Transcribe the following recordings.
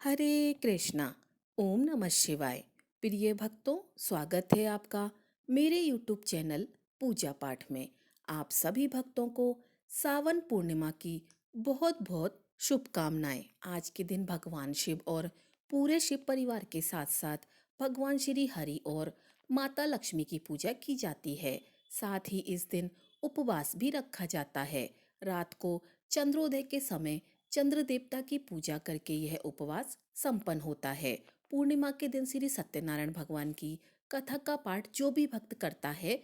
हरे कृष्णा। ओम नमः शिवाय। प्रिय भक्तों, स्वागत है आपका मेरे यूट्यूब चैनल पूजा पाठ में। आप सभी भक्तों को सावन पूर्णिमा की बहुत बहुत शुभकामनाएं। आज के दिन भगवान शिव और पूरे शिव परिवार के साथ साथ भगवान श्री हरि और माता लक्ष्मी की पूजा की जाती है। साथ ही इस दिन उपवास भी रखा जाता है। रात को चंद्रोदय के समय चंद्र देवता की पूजा करके यह उपवास संपन्न होता है। पूर्णिमा के दिन श्री सत्यनारायण भगवान की कथा का पाठ जो भी भक्त करता है,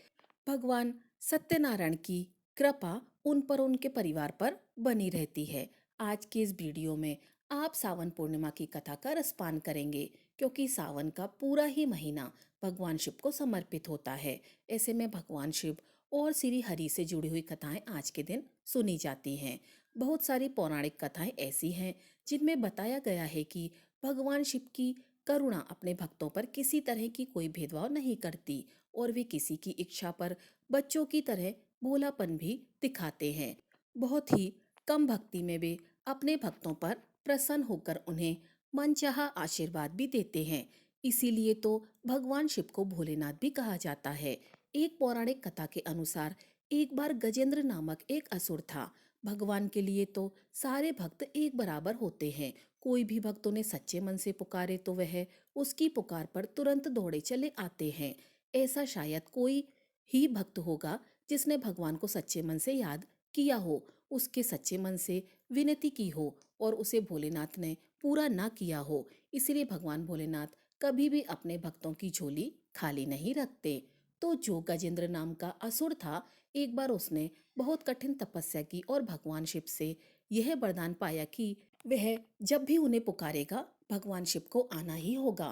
भगवान सत्यनारायण की कृपा उन पर, उनके परिवार पर बनी रहती है। आज के इस वीडियो में आप सावन पूर्णिमा की कथा का रसपान करेंगे, क्योंकि सावन का पूरा ही महीना भगवान शिव को समर्पित होता है। ऐसे में भगवान शिव और श्री हरि से जुड़ी हुई कथाएं आज के दिन सुनी जाती हैं। बहुत सारी पौराणिक कथाएं ऐसी हैं जिनमें बताया गया है कि भगवान शिव की करुणा अपने भक्तों पर किसी तरह की कोई भेदभाव नहीं करती और वे किसी की इच्छा पर बच्चों की तरह भोलापन भी दिखाते हैं। बहुत ही कम भक्ति में वे अपने भक्तों पर प्रसन्न होकर उन्हें मनचाहा आशीर्वाद भी देते हैं। इसीलिए तो भगवान शिव को भोलेनाथ भी कहा जाता है। एक पौराणिक कथा के अनुसार एक बार गजेंद्र नामक एक असुर था। भगवान के लिए तो सारे भक्त एक बराबर होते हैं। कोई भी भक्त उन्हें सच्चे मन से पुकारे तो वह उसकी पुकार पर तुरंत दौड़े चले आते हैं। ऐसा शायद कोई ही भक्त होगा जिसने भगवान को सच्चे मन से याद किया हो, उसके सच्चे मन से विनती की हो और उसे भोलेनाथ ने पूरा ना किया हो। इसलिए भगवान भोलेनाथ कभी भी अपने भक्तों की झोली खाली नहीं रखते। तो जो गजेंद्र नाम का असुर था, एक बार उसने बहुत कठिन तपस्या की और भगवान शिव से यह वरदान पाया कि वह जब भी उन्हें पुकारेगा भगवान शिव को आना ही होगा।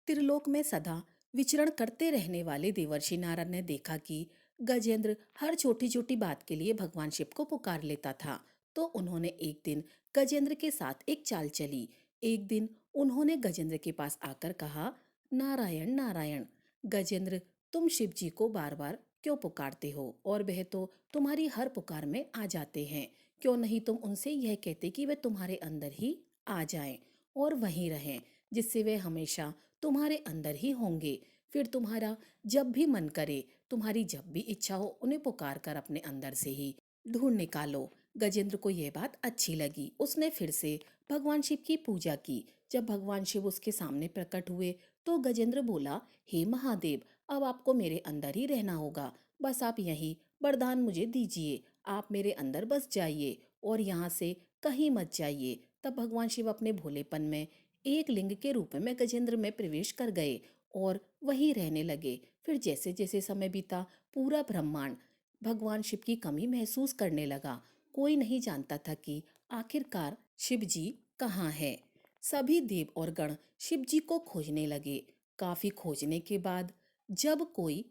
त्रिलोक में सदा विचरण करते रहने वाले देवर्षि नारद ने देखा कि गजेंद्र हर छोटी छोटी बात के लिए भगवान शिव को पुकार लेता था। तो उन्होंने एक दिन गजेंद्र के साथ एक चाल चली। एक दिन उन्होंने गजेंद्र के पास आकर कहा, नारायण नारायण। गजेंद्र, तुम शिव जी को बार बार क्यों पुकारते हो और वह तो तुम्हारी हर पुकार में आ जाते हैं। क्यों नहीं तुम उनसे यह कहते कि वे तुम्हारे अंदर ही आ जाएं और वहीं रहें, जिससे वे हमेशा तुम्हारे अंदर ही होंगे। फिर तुम्हारा जब भी मन करे, तुम्हारी जब भी इच्छा हो, उन्हें पुकार कर अपने अंदर से ही ढूंढ निकालो। गजेंद्र को यह बात अच्छी लगी। उसने फिर से भगवान शिव की पूजा की। जब भगवान शिव उसके सामने प्रकट हुए तो गजेंद्र बोला, हे महादेव, अब आपको मेरे अंदर ही रहना होगा। बस आप यही वरदान मुझे दीजिए। आप मेरे अंदर बस जाइए और यहाँ से कहीं मत जाइए। तब भगवान शिव अपने भोलेपन में एक लिंग के रूप में गजेंद्र में प्रवेश कर गए और वहीं रहने लगे। फिर जैसे जैसे समय बीता, पूरा ब्रह्मांड भगवान शिव की कमी महसूस करने लगा। कोई नहीं जानता था कि आखिरकार शिव जी कहाँ है। सभी देव और गण शिव जी को खोजने लगे। काफी खोजने के बाद जब कोई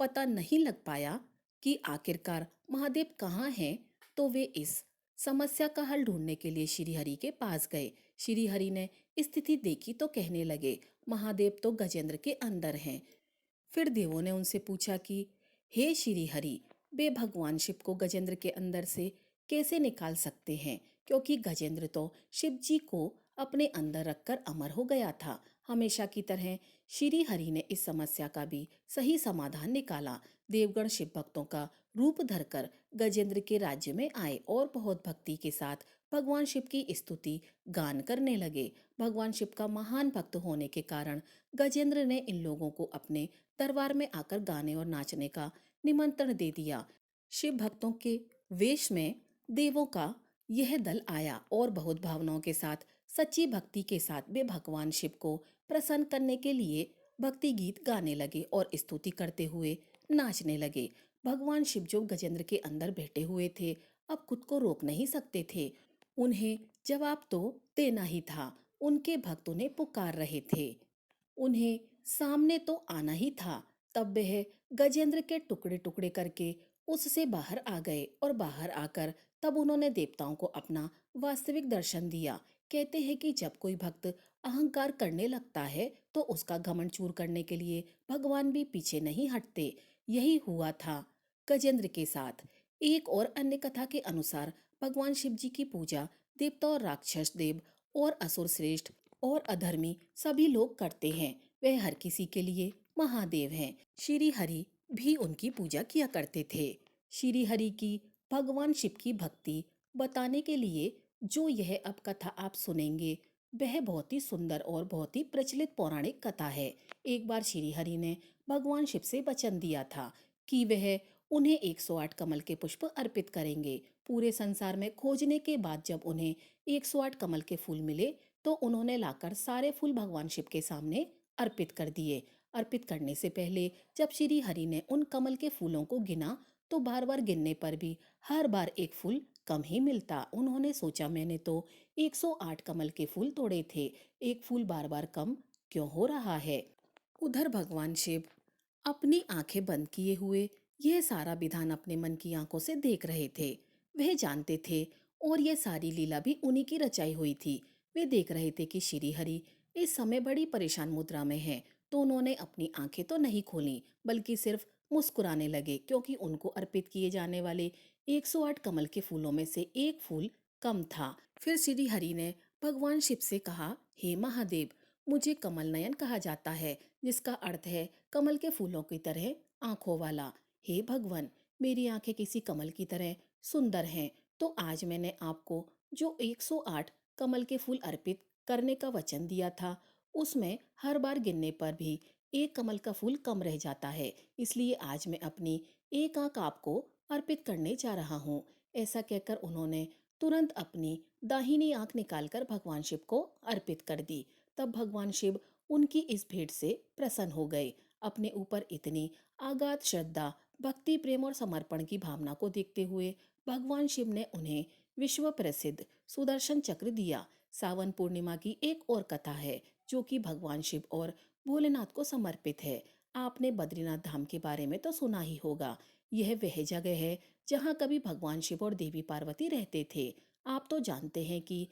पता नहीं लग पाया कि आखिरकार महादेव कहाँ हैं, तो वे इस समस्या का हल ढूंढने के लिए श्री हरि के पास गए। श्री हरि ने स्थिति देखी तो कहने लगे, महादेव तो गजेंद्र के अंदर हैं। फिर देवों ने उनसे पूछा कि हे श्री हरि, वे भगवान शिव को गजेंद्र के अंदर से कैसे निकाल सकते हैं, क्योंकि गजेंद्र तो शिव जी को अपने अंदर रखकर अमर हो गया था। हमेशा की तरह श्री हरि ने इस समस्या का भी सही समाधान निकाला। देवगण शिव भक्तों का रूप धरकर गजेंद्र के राज्य में आए और बहुत भक्ति के साथ भगवान शिव की स्तुति गान करने लगे। भगवान शिव का महान भक्त होने के कारण गजेंद्र ने इन लोगों को अपने दरबार में आकर गाने और नाचने का निमंत्रण दे दिया। शिव भक्तों के वेश में देवों का यह दल आया और बहुत भावनाओं के साथ, सच्ची भक्ति के साथ वे भगवान शिव को प्रसन्न करने के लिए भक्ति गीत गाने लगे और स्तुति करते हुए नाचने लगे। भगवान शिव जो गजेंद्र के अंदर बैठे हुए थे, अब खुद को रोक नहीं सकते थे। उन्हें जवाब तो देना ही था। उनके भक्त उन्हें पुकार रहे थे, उन्हें सामने तो आना ही था। तब वह गजेंद्र के टुकड़े टुकड़े करके उससे बाहर आ गए और बाहर आकर तब उन्होंने देवताओं को अपना वास्तविक दर्शन दिया। कहते हैं कि जब कोई भक्त अहंकार करने लगता है तो उसका घमंड चूर करने के लिए भगवान भी पीछे नहीं हटते। यही हुआ था गजेंद्र के साथ। एक और अन्य कथा के अनुसार भगवान शिव जी की पूजा देवता और राक्षस देव और असुर श्रेष्ठ और अधर्मी सभी लोग करते हैं। वह हर किसी के लिए महादेव हैं। श्री हरि भी उनकी पूजा किया करते थे। श्री हरि की भगवान शिव की भक्ति बताने के लिए जो यह अब कथा आप सुनेंगे, वह बहुत ही सुंदर और बहुत ही प्रचलित पौराणिक कथा है। एक बार श्री हरि ने भगवान शिव से वचन दिया था कि वह उन्हें 108 कमल के पुष्प अर्पित करेंगे। पूरे संसार में खोजने के बाद जब उन्हें 108 कमल के फूल मिले तो उन्होंने लाकर सारे फूल भगवान शिव के सामने अर्पित कर दिए। अर्पित करने से पहले जब श्री हरि ने उन कमल के फूलों को गिना तो बार बार गिनने पर भी हर बार एक फूल कम ही मिलता। उन्होंने सोचा, मैंने तो 108 कमल के फूल तोड़े थे, एक फूल बार बार कम क्यों हो रहा है। उधर भगवान शिव अपनी आंखें बंद किए हुए यह सारा विधान अपने मन की आंखों से देख रहे थे। वह जानते थे और यह सारी लीला भी उन्हीं की रचाई हुई थी। वे देख रहे थे कि श्री हरि इस समय बड़ी परेशान मुद्रा में है, तो उन्होंने अपनी आंखें तो नहीं खोली बल्कि सिर्फ मुस्कुराने लगे, क्योंकि उनको अर्पित किए जाने वाले 108 कमल के फूलों में से एक फूल कम था। फिर श्री हरि ने भगवान शिव से कहा, हे महादेव, मुझे कमल नयन कहा जाता है, जिसका अर्थ है कमल के फूलों की तरह आंखों वाला। हे भगवान, मेरी आंखें किसी कमल की तरह सुंदर हैं, तो आज मैंने आपको जो 108 कमल के फूल अर्पित करने का वचन दिया था, उसमें हर बार गिनने पर भी एक कमल का फूल कम रह जाता है, इसलिए आज मैं अपनी एक आंख आपको अर्पित करने जा रहा हूँ। ऐसा कहकर उन्होंने तुरंत अपनी दाहिनी आंख निकालकर भगवान शिव को अर्पित कर दी। तब भगवान शिव उनकी इस भेंट से प्रसन्न हो गए। अपने ऊपर इतनी अगाध श्रद्धा, भक्ति, प्रेम और समर्पण की भावना को देखते हुए भगवान शिव ने उन्हें विश्व प्रसिद्ध सुदर्शन चक्र दिया। सावन पूर्णिमा की एक और कथा है जो कि भगवान शिव और भोलेनाथ को समर्पित है। आपने बद्रीनाथ धाम के बारे में तो सुना ही होगा। यह वह जगह है जहाँ कभी भगवान शिव और देवी पार्वती रहते थे। आप तो जानते हैं कि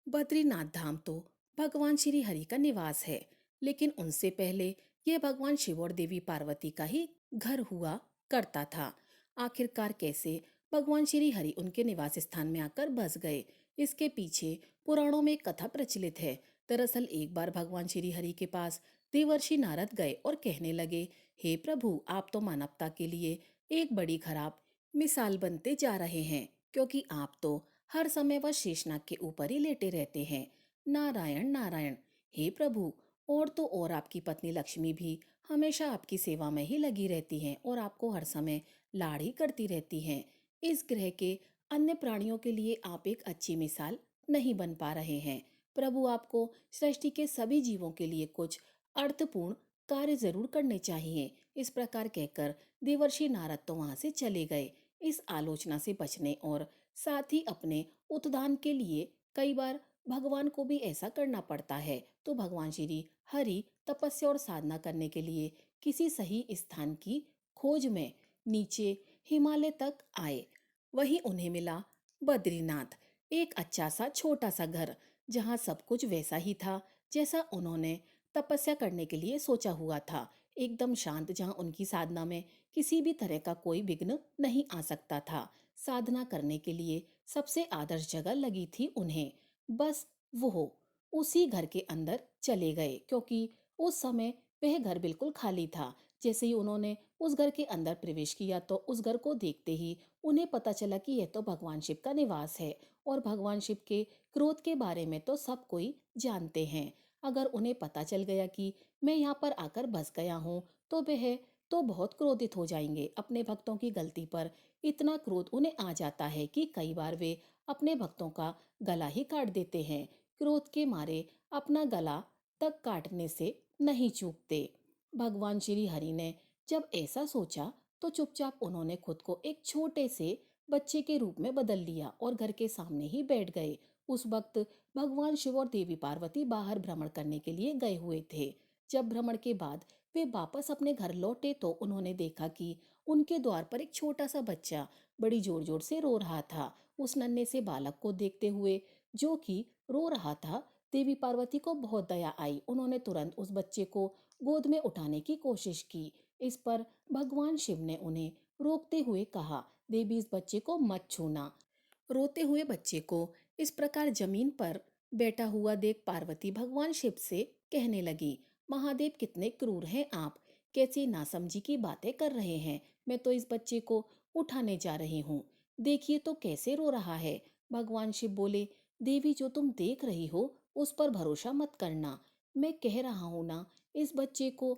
बद्रीनाथ धाम तो भगवान श्री हरि का निवास है, लेकिन उनसे पहले यह भगवान शिव और देवी पार्वती का ही घर हुआ करता था। आखिरकार कैसे भगवान श्री हरि उनके निवास स्थान में आकर बस गए, इसके पीछे पुराणों में एक कथा प्रचलित है। दरअसल एक बार भगवान श्री हरि के पास देवर्षि नारद गए और कहने लगे, हे प्रभु, आप तो मानवता के लिए एक बड़ी खराब मिसाल बनते जा रहे हैं, क्योंकि आप तो हर समय वह शेषनाग के ऊपर ही लेटे रहते हैं। नारायण नारायण। हे प्रभु, और तो और आपकी पत्नी लक्ष्मी भी हमेशा आपकी सेवा में ही लगी रहती हैं और आपको हर समय लाड़ ही करती रहती हैं। इस ग्रह के अन्य प्राणियों के लिए आप एक अच्छी मिसाल नहीं बन पा रहे हैं। प्रभु, आपको सृष्टि के सभी जीवों के लिए कुछ अर्थपूर्ण कार्य जरूर करने चाहिए। इस प्रकार कहकर देवर्षि नारद तो वहां से चले गए। इस आलोचना से बचने और साथ ही अपने उत्थान के लिए कई बार भगवान को भी ऐसा करना पड़ता है, तो भगवान श्री हरि तपस्या और साधना करने के लिए किसी सही स्थान की खोज में नीचे हिमालय तक आए। वहीं उन्हें मिला बद्रीनाथ, एक अच्छा सा छोटा सा घर, जहाँ सब कुछ वैसा ही था जैसा उन्होंने तपस्या करने के लिए सोचा हुआ था। एकदम शांत, जहाँ उनकी साधना में किसी भी तरह का कोई विघ्न नहीं आ सकता था। साधना करने के लिए सबसे आदर्श जगह लगी थी उन्हें। बस वो उसी घर के अंदर चले गए, क्योंकि उस समय वह घर बिल्कुल खाली था। जैसे ही उन्होंने उस घर के अंदर प्रवेश किया तो उस घर को देखते ही उन्हें पता चला कि यह तो भगवान शिव का निवास है। और भगवान शिव के क्रोध के बारे में तो सब कोई जानते हैं। अगर उन्हें पता चल गया कि मैं यहाँ पर आकर बस गया हूँ, तो वह तो बहुत क्रोधित हो जाएंगे। अपने भक्तों की गलती पर इतना क्रोध उन्हें आ जाता है कि कई बार वे अपने भक्तों का गला ही काट देते हैं। क्रोध के मारे अपना गला तक काटने से नहीं चूकते। भगवान श्री हरि ने जब ऐसा सोचा तो चुपचाप उन्होंने खुद को एक छोटे से बच्चे के रूप में बदल लिया और घर के सामने ही बैठ गए। उस वक्त भगवान शिव और देवी पार्वती बाहर भ्रमण करने के लिए गए हुए थे। जब भ्रमण के बाद वे वापस अपने घर लौटे तो उन्होंने देखा कि उनके द्वार पर एक छोटा सा बच्चा बड़ी जोर जोर से रो रहा था। उस नन्हे से बालक को देखते हुए, जो कि रो रहा था, देवी पार्वती को बहुत दया आई। उन्होंने तुरंत उस बच्चे को गोद में उठाने की कोशिश की। इस पर भगवान शिव ने उन्हें रोकते हुए कहा, देवी, इस बच्चे को मत छूना। रोते हुए बच्चे को इस प्रकार जमीन पर बैठा हुआ देख पार्वती भगवान शिव से कहने लगी, महादेव कितने क्रूर हैं आप, कैसी नासमझी की बातें कर रहे हैं। मैं तो इस बच्चे को उठाने जा रही हूँ, देखिए तो कैसे रो रहा है। भगवान शिव बोले, देवी जो तुम देख रही हो उस पर भरोसा मत करना, मैं कह रहा हूँ ना, इस बच्चे को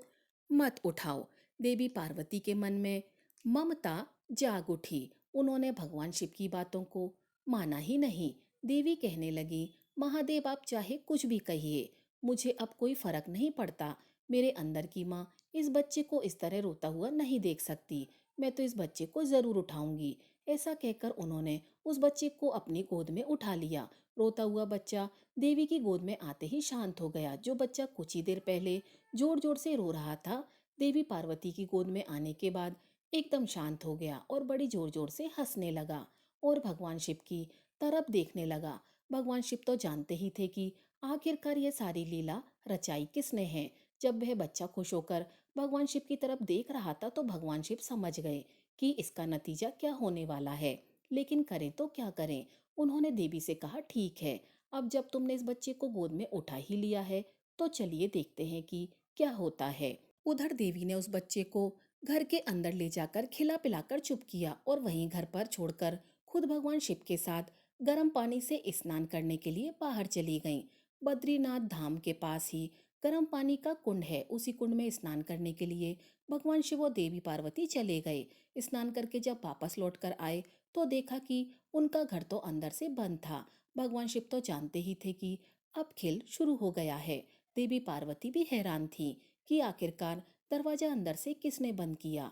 मत उठाओ। देवी पार्वती के मन में ममता जाग उठी। उन्होंने भगवान शिव की बातों को माना ही नहीं। देवी कहने लगी, महादेव आप चाहे कुछ भी कहिए, मुझे अब कोई फर्क नहीं पड़ता। मेरे अंदर की माँ इस बच्चे को इस तरह रोता हुआ नहीं देख सकती। मैं तो इस बच्चे को जरूर उठाऊंगी। ऐसा कहकर उन्होंने उस बच्चे को अपनी गोद में उठा लिया। रोता हुआ बच्चा देवी की गोद में आते ही शांत हो गया। जो बच्चा कुछ ही देर पहले जोर जोर से रो रहा था, देवी पार्वती की गोद में आने के बाद एकदम शांत हो गया और बड़ी जोर जोर से हंसने लगा और भगवान शिव की तरफ देखने लगा। भगवान शिव तो जानते ही थे कि आखिरकार ये सारी लीला रचाई किसने है। जब वह बच्चा खुश होकर भगवान शिव की तरफ देख रहा था तो भगवान शिव समझ गए कि इसका नतीजा क्या होने वाला है। लेकिन करें तो क्या करें। उन्होंने देवी से कहा, ठीक है, अब जब तुमने इस बच्चे को गोद में उठा ही लिया है तो चलिए देखते हैं कि क्या होता है। उधर देवी ने उस बच्चे को घर के अंदर ले जाकर खिला पिलाकर चुप किया और वहीं घर पर छोड़कर खुद भगवान शिव के साथ गर्म पानी से स्नान करने के लिए बाहर चली गईं। बद्रीनाथ धाम के पास ही गर्म पानी का कुंड है। उसी कुंड में स्नान करने के लिए भगवान शिव और देवी पार्वती चले गए। स्नान करके जब वापस लौट कर आए तो देखा कि उनका घर तो अंदर से बंद था। भगवान शिव तो जानते ही थे कि अब खेल शुरू हो गया है। देवी पार्वती भी हैरान थी कि आखिरकार दरवाजा अंदर से किसने बंद किया।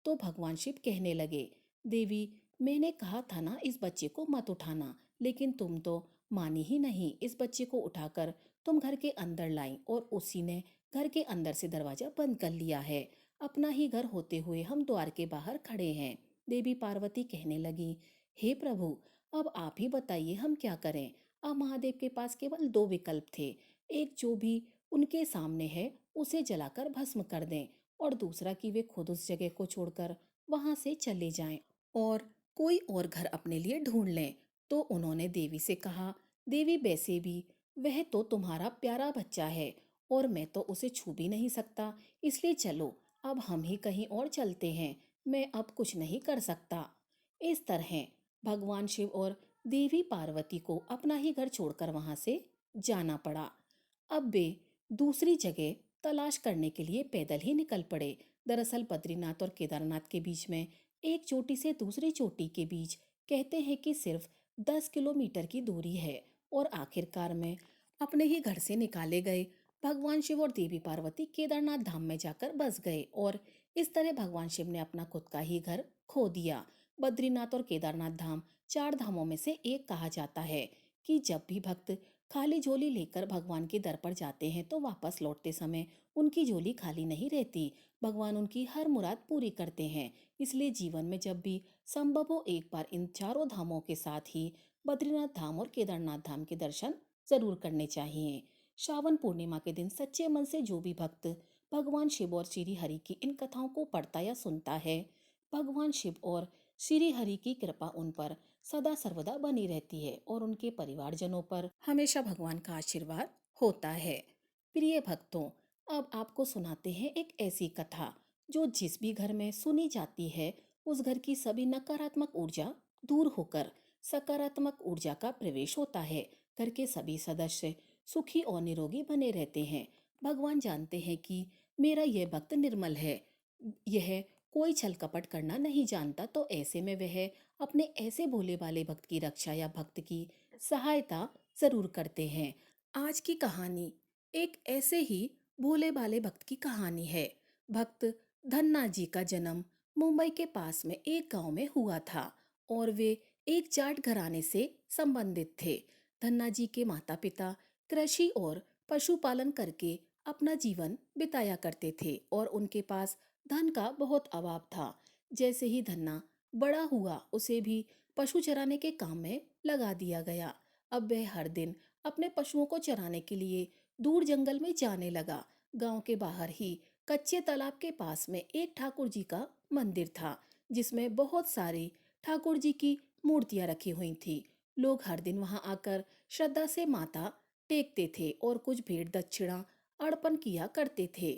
तो भगवान शिव कहने लगे, देवी मैंने कहा था ना इस बच्चे को मत उठाना, लेकिन तुम तो मानी ही नहीं। इस बच्चे को उठाकर तुम घर के अंदर लाई और उसी ने घर के अंदर से दरवाजा बंद कर लिया है। अपना ही घर होते हुए हम द्वार के बाहर खड़े हैं। देवी पार्वती कहने लगी, हे प्रभु, अब आप ही बताइए हम क्या करें। अब महादेव के पास केवल दो विकल्प थे। एक जो भी उनके सामने है उसे जलाकर भस्म कर दें और दूसरा कि वे खुद उस जगह को छोड़कर वहां से चले जाएं और कोई और घर अपने लिए ढूंढ लें। तो उन्होंने देवी से कहा, देवी वैसे भी वह तो तुम्हारा प्यारा बच्चा है और मैं तो उसे छू भी नहीं सकता, इसलिए चलो अब हम ही कहीं और चलते हैं। मैं अब कुछ नहीं कर सकता। इस तरह भगवान शिव और देवी पार्वती को अपना ही घर छोड़कर वहां से जाना पड़ा। अब वे दूसरी जगह तलाश करने के लिए पैदल ही निकल पड़े। दरअसल बद्रीनाथ और केदारनाथ के बीच में एक चोटी से दूसरी चोटी के बीच कहते हैं कि सिर्फ 10 किलोमीटर की दूरी है। और आखिरकार में अपने ही घर से निकाले गए भगवान शिव और देवी पार्वती केदारनाथ धाम में जाकर बस गए और इस तरह भगवान शिव ने अपना खुद का ही घर खो दिया। बद्रीनाथ और केदारनाथ धाम चार धामों में से एक कहा जाता है कि जब भी भक्त खाली झोली लेकर भगवान के दर पर जाते हैं तो वापस लौटते समय उनकी झोली खाली नहीं रहती। भगवान उनकी हर मुराद पूरी करते हैं। इसलिए जीवन में जब भी संभव हो एक बार इन चारों धामों के साथ ही बद्रीनाथ धाम और केदारनाथ धाम के दर्शन जरूर करने चाहिए। श्रावण पूर्णिमा के दिन सच्चे मन से जो भी भक्त भगवान शिव और श्री हरि की इन कथाओं को पढ़ता या सुनता है, भगवान शिव और श्री हरि की कृपा उन पर सदा सर्वदा बनी रहती है और उनके परिवारजनों पर हमेशा भगवान का आशीर्वाद होता है। प्रिय भक्तों, अब आपको सुनाते हैं एक ऐसी कथा जो जिस भी घर में सुनी जाती है उस घर की सभी नकारात्मक ऊर्जा दूर होकर सकारात्मक ऊर्जा का प्रवेश होता है। घर के सभी सदस्य सुखी और निरोगी बने रहते हैं। भगवान जानते हैं कि मेरा यह भक्त निर्मल है, यह कोई छल कपट करना नहीं जानता, तो ऐसे में वह अपने ऐसे भोले भाले भक्त की रक्षा या भक्त की सहायता जरूर करते हैं। आज की कहानी एक ऐसे ही भोले भाले भक्त की कहानी है। भक्त धन्ना जी का जन्म मुंबई के पास में एक गांव में हुआ था और वे एक जाट घराने से संबंधित थे। धन्ना जी के माता पिता कृषि और पशुपालन करके अपना जीवन बिताया करते थे और उनके पास धन का बहुत अभाव था। जैसे ही धन्ना बड़ा हुआ उसे भी पशु चराने के काम में लगा दिया गया। अब वह हर दिन अपने पशुओं को चराने के लिए दूर जंगल में जाने लगा। गांव के बाहर ही कच्चे तालाब के पास में एक ठाकुर जी का मंदिर था जिसमें बहुत सारी ठाकुर जी की मूर्तियां रखी हुई थी। लोग हर दिन वहां आकर श्रद्धा से माथा टेकते थे और कुछ भेंट दक्षिणा अर्पण किया करते थे।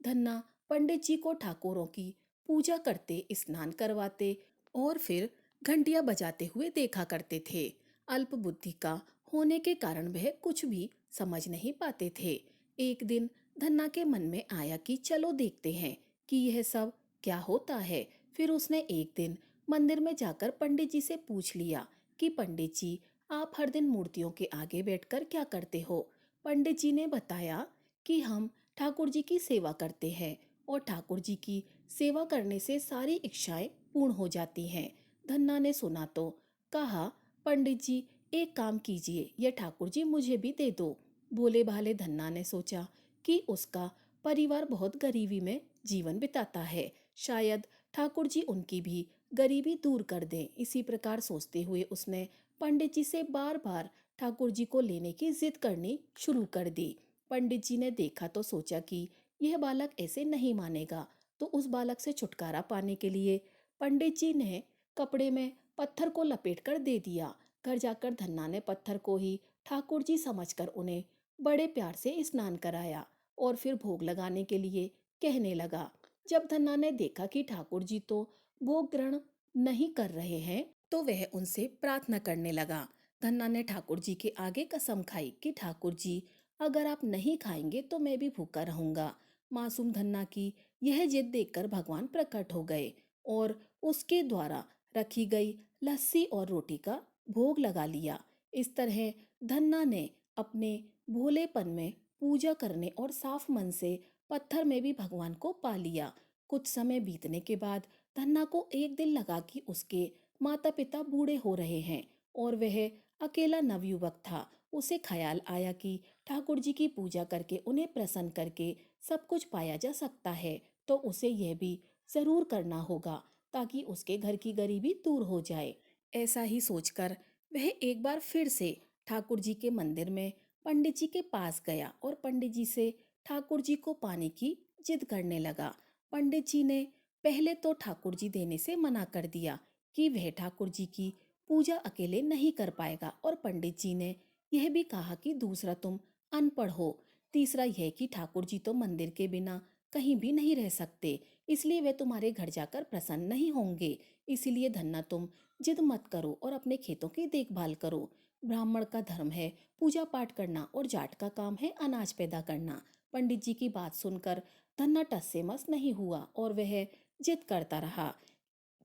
धन्ना पंडित जी को ठाकुरों की पूजा करते, स्नान करवाते और फिर घंटियां बजाते हुए देखा करते थे। अल्प बुद्धि का होने के कारण वह कुछ भी समझ नहीं पाते थे। एक दिन धन्ना के मन में आया कि चलो देखते हैं कि यह सब क्या होता है। फिर उसने एक दिन मंदिर में जाकर पंडित जी से पूछ लिया कि पंडित जी, आप हर दिन मूर्तियों के आगे बैठकर क्या करते हो? पंडित जी ने बताया कि हम ठाकुर जी की सेवा करते हैं और ठाकुर जी की सेवा करने से सारी इच्छाएं पूर्ण हो जाती हैं। धन्ना ने सुना तो कहा, पंडित जी एक काम कीजिए, यह ठाकुर जी मुझे भी दे दो। भोले भाले धन्ना ने सोचा कि उसका परिवार बहुत गरीबी में जीवन बिताता है, शायद ठाकुर जी उनकी भी गरीबी दूर कर दें। इसी प्रकार सोचते हुए उसने पंडित जी से बार बार ठाकुर जी को लेने की जिद करनी शुरू कर दी। पंडित जी ने देखा तो सोचा कि यह बालक ऐसे नहीं मानेगा, तो उस बालक से छुटकारा पाने के लिए पंडित जी ने कपड़े में पत्थर को लपेट कर दे दिया। घर जाकर धन्ना ने पत्थर को ही ठाकुर जी समझकर उन्हें बड़े प्यार से स्नान कराया और फिर भोग लगाने के लिए कहने लगा। जब धन्ना ने देखा कि ठाकुर जी तो भोग ग्रहण नहीं कर रहे हैं, तो वह उनसे प्रार्थना करने लगा। धन्ना ने ठाकुर जी के आगे कसम खाई कि ठाकुर जी, अगर आप नहीं खाएंगे तो मैं भी भूखा रहूंगा। मासूम धन्ना की यह जिद देखकर भगवान प्रकट हो गए और उसके द्वारा रखी गई लस्सी और रोटी का भोग लगा लिया। इस तरह धन्ना ने अपने भोलेपन में पूजा करने और साफ मन से पत्थर में भी भगवान को पा लिया। कुछ समय बीतने के बाद धन्ना को एक दिन लगा कि उसके माता पिता बूढ़े हो रहे हैं और वह अकेला नवयुवक था। उसे ख्याल आया कि ठाकुर जी की पूजा करके उन्हें प्रसन्न करके सब कुछ पाया जा सकता है, तो उसे यह भी जरूर करना होगा ताकि उसके घर की गरीबी दूर हो जाए। ऐसा ही सोचकर वह एक बार फिर से ठाकुर जी के मंदिर में पंडित जी के पास गया और पंडित जी से ठाकुर जी को पाने की जिद करने लगा। पंडित जी ने पहले तो ठाकुर जी देने से मना कर दिया कि वह ठाकुर जी की पूजा अकेले नहीं कर पाएगा, और पंडित जी ने यह भी कहा कि दूसरा, तुम अनपढ़ हो, तीसरा यह कि ठाकुर जी तो मंदिर के बिना कहीं भी नहीं रह सकते, इसलिए वे तुम्हारे घर जाकर प्रसन्न नहीं होंगे। इसीलिए धन्ना, तुम जिद मत करो और अपने खेतों की देखभाल करो। ब्राह्मण का धर्म है पूजा पाठ करना और जाट का काम है अनाज पैदा करना। पंडित जी की बात सुनकर धन्ना टस से मस नहीं हुआ और वह जिद करता रहा।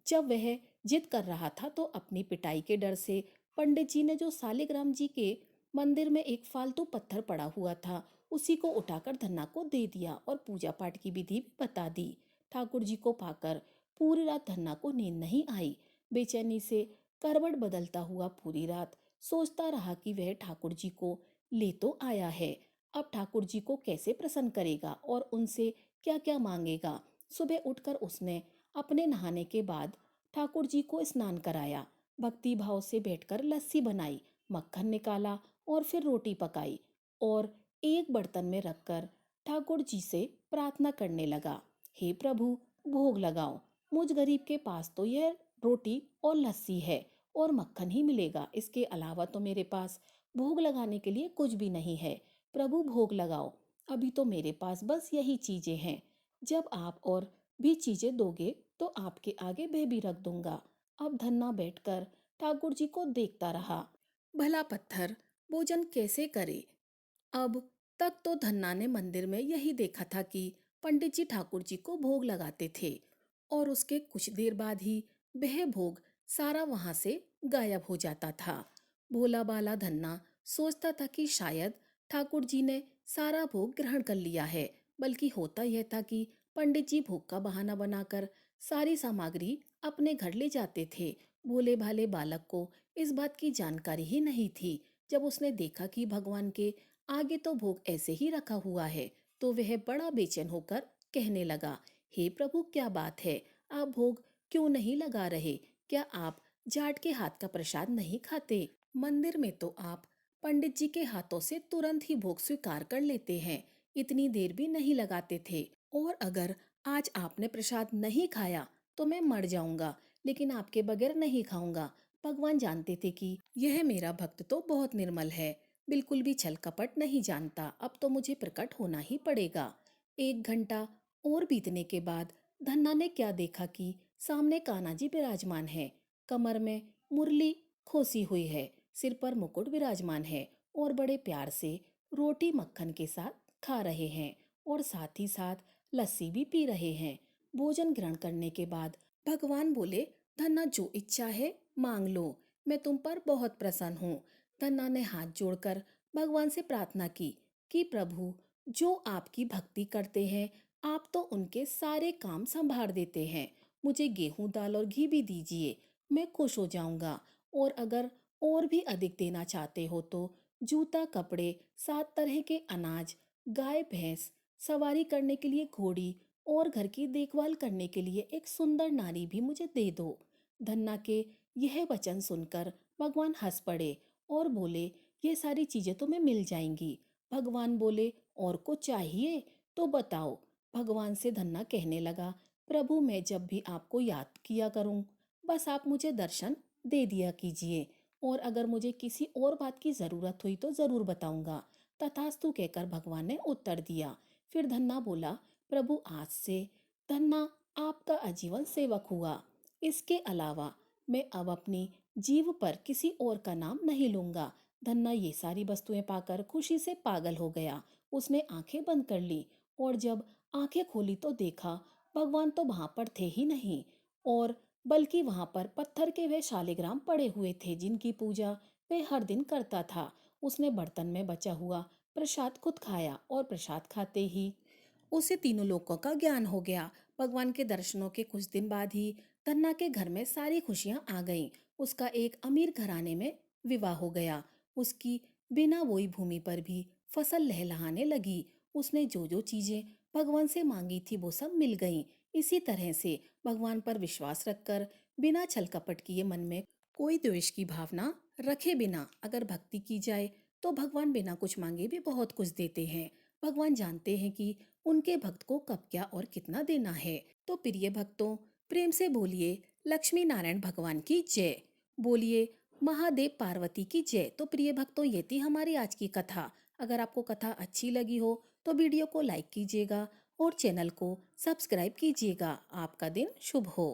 जब वह जिद कर रहा था तो अपनी पिटाई के डर से पंडित जी ने जो सालिग्राम जी के मंदिर में एक फालतू पत्थर पड़ा हुआ था, उसी को उठाकर धन्ना को दे दिया और पूजा पाठ की विधि भी बता दी। ठाकुर जी को पाकर पूरी रात धन्ना को नींद नहीं आई। बेचैनी से करवट बदलता हुआ पूरी रात सोचता रहा कि वह ठाकुर जी को ले तो आया है, अब ठाकुर जी को कैसे प्रसन्न करेगा और उनसे क्या क्या मांगेगा। सुबह उठकर उसने अपने नहाने के बाद ठाकुर जी को स्नान कराया, भक्ति भाव से बैठकर लस्सी बनाई, मक्खन निकाला और फिर रोटी पकाई और एक बर्तन में रखकर ठाकुर जी से प्रार्थना करने लगा, हे प्रभु, भोग लगाओ। मुझ गरीब के पास तो यह रोटी और लस्सी है और मक्खन ही मिलेगा, इसके अलावा तो मेरे पास भोग लगाने के लिए कुछ भी नहीं है। प्रभु भोग लगाओ, अभी तो मेरे पास बस यही चीजें हैं। जब आप और भी चीजें दोगे तो आपके आगे मैं भी रख दूंगा। अब धन्ना बैठकर ठाकुर जी को देखता रहा। भला पत्थर भोजन कैसे करे? अब तक तो धन्ना ने मंदिर में यही देखा था कि पंडित जी ठाकुर जी को भोग लगाते थे और उसके कुछ देर बाद ही वह भोग सारा वहां से गायब हो जाता था। भोला बाला धन्ना सोचता था कि शायद ठाकुर जी ने सारा भोग ग्रहण कर लिया है, बल्कि होता यह था कि पंडित जी भोग का बहाना बनाकर सारी सामग्री अपने घर ले जाते थे। भोले भाले बालक को इस बात की जानकारी ही नहीं थी। जब उसने देखा कि भगवान के आगे तो भोग ऐसे ही रखा हुआ है, तो वह बड़ा बेचैन होकर कहने लगा, हे प्रभु, क्या बात है, आप भोग क्यों नहीं लगा रहे? क्या आप जाट के हाथ का प्रसाद नहीं खाते? मंदिर में तो आप पंडित जी के हाथों से तुरंत ही भोग स्वीकार कर लेते हैं, इतनी देर भी नहीं लगाते थे। और अगर आज आपने प्रसाद नहीं खाया तो मैं मर जाऊंगा, लेकिन आपके बगैर नहीं खाऊंगा। भगवान जानते थे कि यह मेरा भक्त तो बहुत निर्मल है, बिल्कुल भी छल कपट नहीं जानता, अब तो मुझे प्रकट होना ही पड़ेगा। 1 घंटा और बीतने के बाद धन्ना ने क्या देखा कि सामने कान्हा जी विराजमान है। कमर में मुरली खोसी हुई है, सिर पर मुकुट विराजमान है और बड़े प्यार से रोटी मक्खन के साथ खा रहे हैं और साथ ही साथ लस्सी भी पी रहे हैं। भोजन ग्रहण करने के बाद भगवान बोले, धन्ना जो इच्छा है मांग लो, मैं तुम पर बहुत प्रसन्न हूँ। धन्ना ने हाथ जोड़कर भगवान से प्रार्थना की कि प्रभु, जो आपकी भक्ति करते हैं आप तो उनके सारे काम संभाल देते हैं। मुझे गेहूं दाल और घी भी दीजिए, मैं खुश हो जाऊंगा। और अगर और भी अधिक देना चाहते हो तो जूता, कपड़े, 7 तरह के अनाज, गाय भैंस, सवारी करने के लिए घोड़ी और घर की देखभाल करने के लिए एक सुंदर नारी भी मुझे दे दो। धन्ना के यह वचन सुनकर भगवान हंस पड़े और बोले, ये सारी चीजें तुम्हें मिल जाएंगी। भगवान बोले, और कुछ चाहिए तो बताओ। भगवान से धन्ना कहने लगा, प्रभु मैं जब भी आपको याद किया करूं, बस आप मुझे दर्शन दे दिया कीजिए, और अगर मुझे किसी और बात की जरूरत हुई तो जरूर बताऊंगा। तथास्तु कहकर भगवान ने उत्तर दिया। फिर धन्ना बोला, प्रभु आज से धन्ना आपका आजीवन सेवक हुआ। इसके अलावा मैं अब अपनी जीव पर किसी और का नाम नहीं लूंगा। धन्ना ये सारी वस्तुएं पाकर खुशी से पागल हो गया। उसने आंखें बंद कर ली और जब आंखें खोली तो देखा भगवान तो वहां पर थे ही नहीं, और बल्कि वहां पर पत्थर के वे शालिग्राम पड़े हुए थे जिनकी पूजा वह हर दिन करता था। उसने बर्तन में बचा हुआ प्रसाद खुद खाया और प्रसाद खाते ही उसे तीनों लोकों का ज्ञान हो गया। भगवान के दर्शनों के कुछ दिन बाद ही धन्ना के घर में सारी खुशियां आ गईं। उसका एक अमीर घराने में विवाह हो गया। उसकी बिना बोई भूमि पर भी फसल लहलहाने लगी। उसने जो जो चीजें भगवान से मांगी थी वो सब मिल गईं। इसी तरह से भगवान पर विश्वास रखकर बिना छल कपट किए, मन में कोई द्वेष की भावना रखे बिना अगर भक्ति की जाए तो भगवान बिना कुछ मांगे भी बहुत कुछ देते हैं। भगवान जानते हैं कि उनके भक्त को कब क्या और कितना देना है। तो प्रिय भक्तों, प्रेम से बोलिए लक्ष्मी नारायण भगवान की जय। बोलिए महादेव पार्वती की जय। तो प्रिय भक्तों, ये थी हमारी आज की कथा। अगर आपको कथा अच्छी लगी हो तो वीडियो को लाइक कीजिएगा और चैनल को सब्सक्राइब कीजिएगा। आपका दिन शुभ हो।